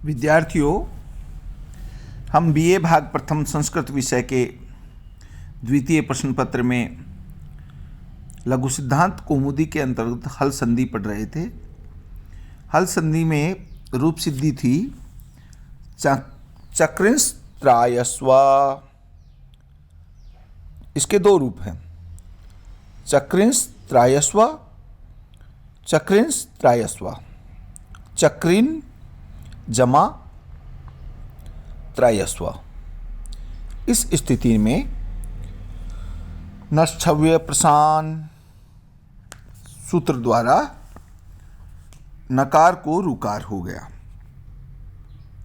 विद्यार्थियों, हम बीए भाग प्रथम संस्कृत विषय के द्वितीय प्रश्न पत्र में लघु सिद्धांत कौमुदी के अंतर्गत हल संधि पढ़ रहे थे। हल संधि में रूप सिद्धि थी चक्रिंस्त्रायस्व। इसके दो रूप हैं, चक्रिंस्त्रायस्व, चक्रिंस्त्रायस्व। चक्रिन जमा त्रायस्व। इस स्थिति में नश्छव्य प्रसान सूत्र द्वारा नकार को रुकार हो गया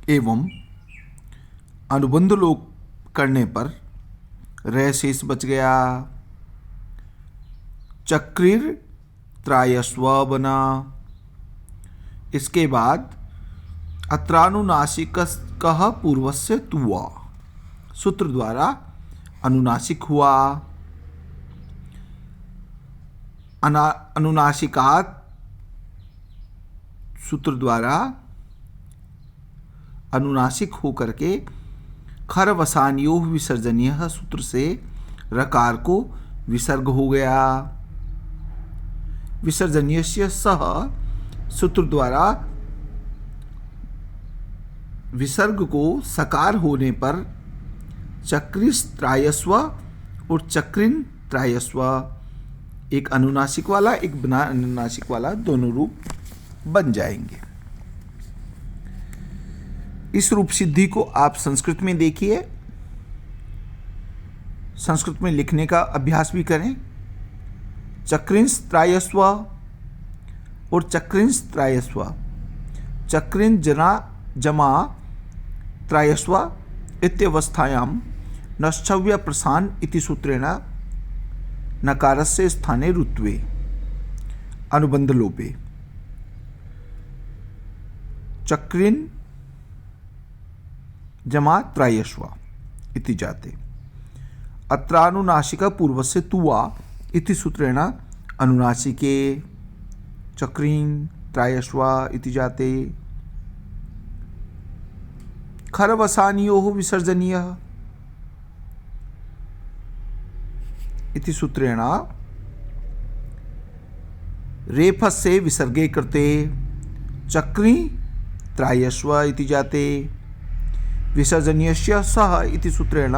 एवं अनुबंध लोप करने पर रह शेष बच गया। चक्रिर त्रायस्व बना। इसके बाद अत्रानुनासिकः पूर्वस्य तुवा सूत्र द्वारा अनुनासिक हुआ। अनुनासिकात सूत्र द्वारा अनुनासिक होकर के खरवसान्योः विसर्जनीयः सूत्र से रकार को विसर्ग हो गया। विसर्जनीयस्य सह सूत्र द्वारा विसर्ग को सकार होने पर चक्रिस्त्रायस्व और चक्रिन त्रायस्व, एक अनुनासिक वाला एक बिना अनुनासिक वाला, दोनों रूप बन जाएंगे। इस रूप सिद्धि को आप संस्कृत में देखिए, संस्कृत में लिखने का अभ्यास भी करें। चक्रिंस्त्रायस्व और चक्रिंस्त्रायस्व। चक्रिन जना जमा त्रायस्व इत्यवस्थायां नश्छव्य प्रसान इति सूत्रेण नकारस्य स्थाने रुत्वे अनुबंध लोपे चक्रिन जमा त्रायस्व इति जाते। अत्रानुनासिक पूर्वस्य तुवा इति सूत्रेण अनुनासिके चक्रिन त्रायस्व इति जाते। खरवसान्योः विसर्जनीयः इति सूत्रेण रेफस्य विसर्गे कृते चक्री त्रायस्व इति जाते। विसर्जनीयस्य सः इति सूत्रेण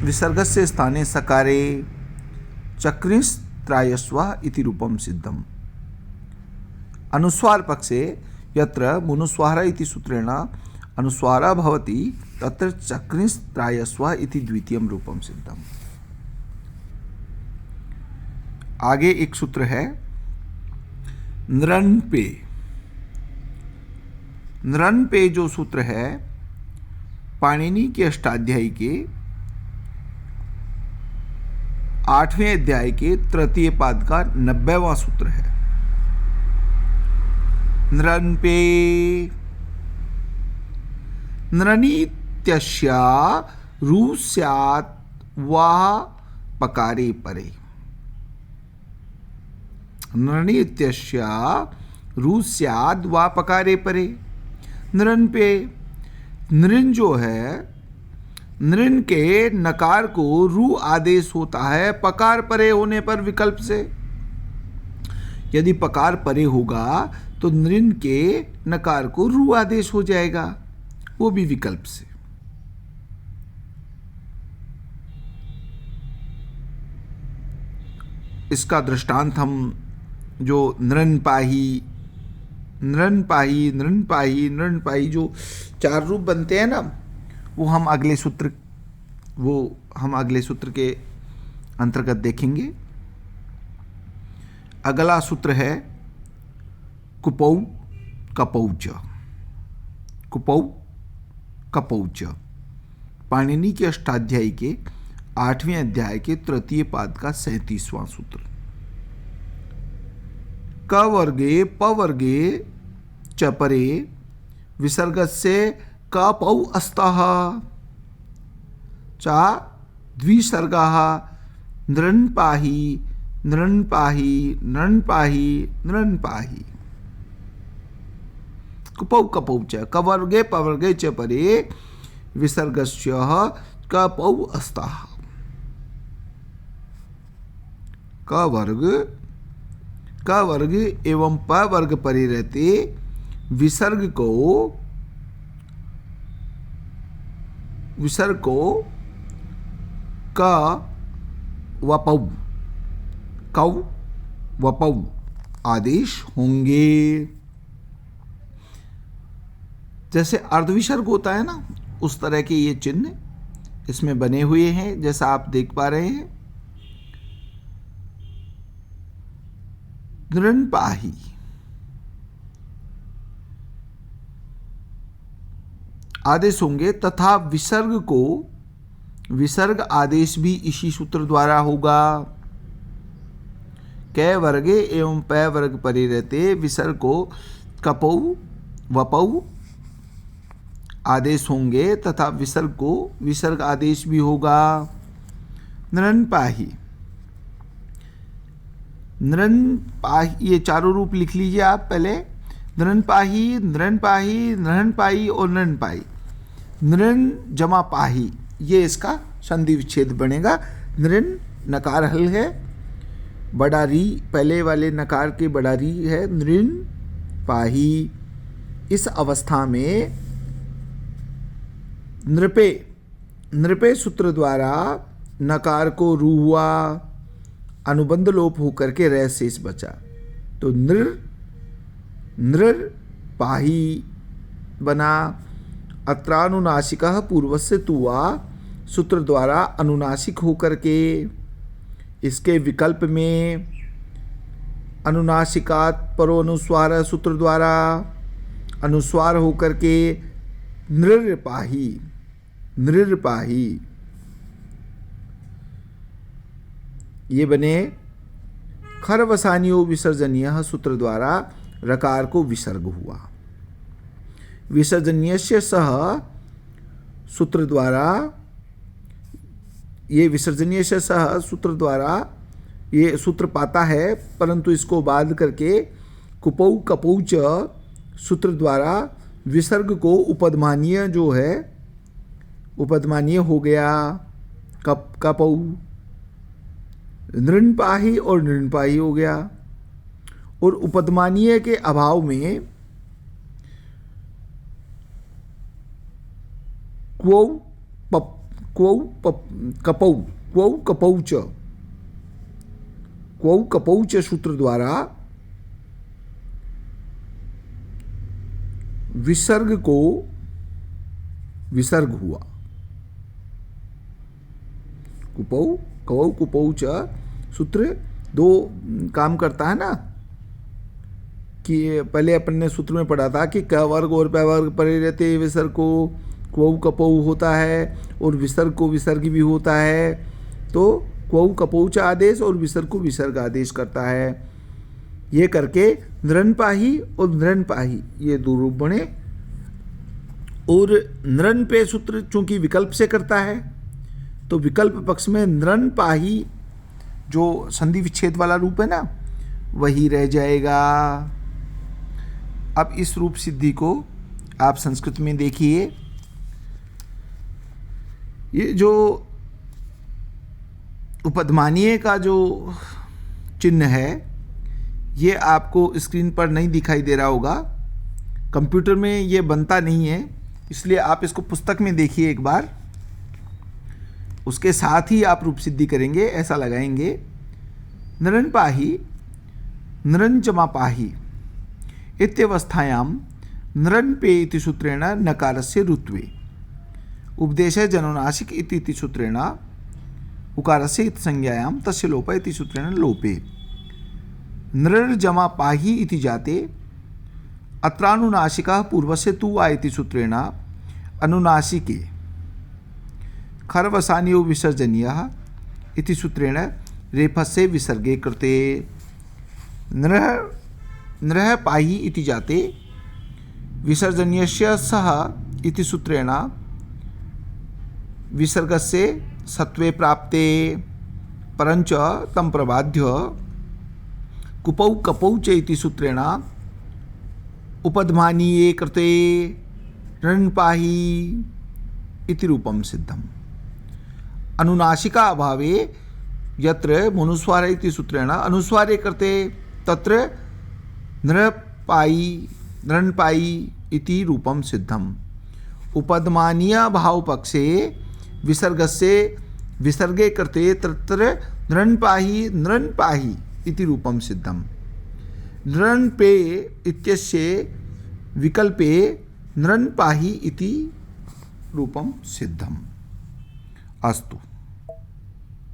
विसर्गस्य स्थाने सकारे चक्रिंस्त्रायस्व इति रूपं सिद्धम्। अनुस्वार पक्षे यत्र मुनुस्वार इति सूत्रेण अनुस्वारः भवति तत्र चक्रिंस्त्रायस्व इति द्वितीयं रूपं सिद्धम्। आगे एक सूत्र है नृन्पे। नृन्पे जो सूत्र है पाणिनि के अष्टाध्यायी के 8वें अध्याय के तृतीय पाद का 90वां सूत्र है। नृन्पे नृनीत्यस्य रु स्यात् वा पकारे परे। नृनीत्यस्य रु स्यात् वा पकारे परे। नृन्पे, नृन जो है, नृन के नकार को रु आदेश होता है पकार परे होने पर विकल्प से। यदि पकार परे होगा तो नृन के नकार को रु आदेश हो जाएगा, वो भी विकल्प से। इसका दृष्टांत हम जो नृनपाही, नृनपाही, नृनपाही, नृनपाही जो 4 रूप बनते हैं ना, वो हम अगले सूत्र के अंतर्गत देखेंगे। अगला सूत्र है कुपौ कपौच। कुपौ कपौच पाणिनि के अष्टाध्यायी के 8वें अध्याय के तृतीय पाद का 37वां सूत्र। क वर्गे प वर्गे च परे विसर्गस्य कपौ अस्तः चा द्विसर्गः नृन्पाही नृन्पाही नृन्पाही नृन्पाही। कुपौ कपौ च कवर्गे पवर्गे च परे विसर्गस्य कपौ अस्तः। क वर्ग एवं प वर्ग परे रहते विसर्ग को क वपौ कौ वपौ आदेश होंगे। जैसे अर्धविसर्ग होता है ना, उस तरह के ये चिन्ह इसमें बने हुए हैं, जैसा आप देख पा रहे हैं। नृणपाही आदेश होंगे तथा विसर्ग आदेश भी इसी सूत्र द्वारा होगा। कै वर्गे एवं पै वर्ग परे रहते विसर्ग को कपौ वपौ आदेश होंगे तथा विसर्ग को विसर्ग आदेश भी होगा। नृणपाही ये चारों रूप लिख लीजिए आप पहले। नृणपाही, नृणपाही, नृणपाई और नृणपाई। नृण जमा पाही, ये इसका संधि विच्छेद बनेगा। नृण नकार हल है, बड़ा री पहले वाले नकार के बड़ा री है। नृण पाही। इस अवस्था में नृपे सूत्र द्वारा नकार को रू हुआ, अनुबंध लोप होकर के रह शेष बचा, तो नृ पाही बना। अत्रानुनासिकः पूर्वस्य तुवा सूत्र द्वारा अनुनासिक होकर के इसके विकल्प में अनुनासिकात परो अनुस्वार सूत्र द्वारा अनुस्वार होकर के नृपाही ये बने। खरवसानियो विसर्जनीय सूत्र द्वारा रकार को विसर्ग हुआ। विसर्जनीयस्य सह सूत्र द्वारा ये विसर्जनीयस्य सह सूत्र द्वारा ये सूत्र पाता है, परंतु इसको बाध करके कुपौ कपौ च सूत्र द्वारा विसर्ग को उपदमानीय जो है उपदमानीय हो गया। कपौ नृणपाही और नृणपाही हो गया। और उपदमानीय के अभाव में क्वौ कपौ च सूत्र द्वारा विसर्ग को विसर्ग हुआ। कुपौ च सूत्र दो काम करता है ना, कि पहले अपन ने सूत्र में पढ़ा था कि क वर्ग और पै वर्ग परे रहते विसर्ग को क्वौ कपौ होता है और विसर्ग को विसर्ग भी होता है। तो क्वौ कपौ च आदेश और विसर्ग को विसर्ग आदेश करता है। ये करके नृणपाही और नृणपाही ये दो रूप बने। और नृण पे सूत्र चूंकि विकल्प से करता है, तो विकल्प पक्ष में नृणपाही जो संधि विच्छेद वाला रूप है ना, वही रह जाएगा। अब इस रूप सिद्धि को आप संस्कृत में देखिए। ये जो उपदमानीय का जो चिन्ह है, ये आपको स्क्रीन पर नहीं दिखाई दे रहा होगा, कंप्यूटर में ये बनता नहीं है, इसलिए आप इसको पुस्तक में देखिए एक बार, उसके साथ ही आप रूप सिद्धि करेंगे। ऐसा लगाएंगे नृणपाही नृण जमा पाही इत्यवस्थायां नृणपे इति सूत्रेण नकारस्य ऋत्वे उपदेशे जनोनासिक इति सूत्रेण उकारस्य इति संज्ञायां तस्य लोप इति सूत्रेण लोपे नृ जमा पाही इति जाते अत्रानुनासिकः पूर्वस्य तु वा इति सूत्रेण अनुनासिके खरवसानियो विसर्जनीयः इति सूत्रेण रेफस्य विसर्गे कृते नृः पाही इति जाते विसर्जनीयस्य सह इति सूत्रेण विसर्गस्य सत्वे प्राप्ते परंच तं प्रबाध्य कुपौ कपौ च इति सूत्रेण उपध्मानीये कृते नृण्पाही इति रूपं सिद्धम्। अनुनासिका अभावे यत्र मनुस्वार इति सूत्रेण अनुस्वारे कृते तत्र नृण्पायी इति रूपं सिद्धम्। उपध्मानीय भावपक्षे विसर्गस्य विसर्गे कृते तत्र नृण्पाही इति रूपं सिद्धम्। नृण्पे इत्यस्य विकल्पे नृण्पाही इति रूपं सिद्धम्। अस्तु।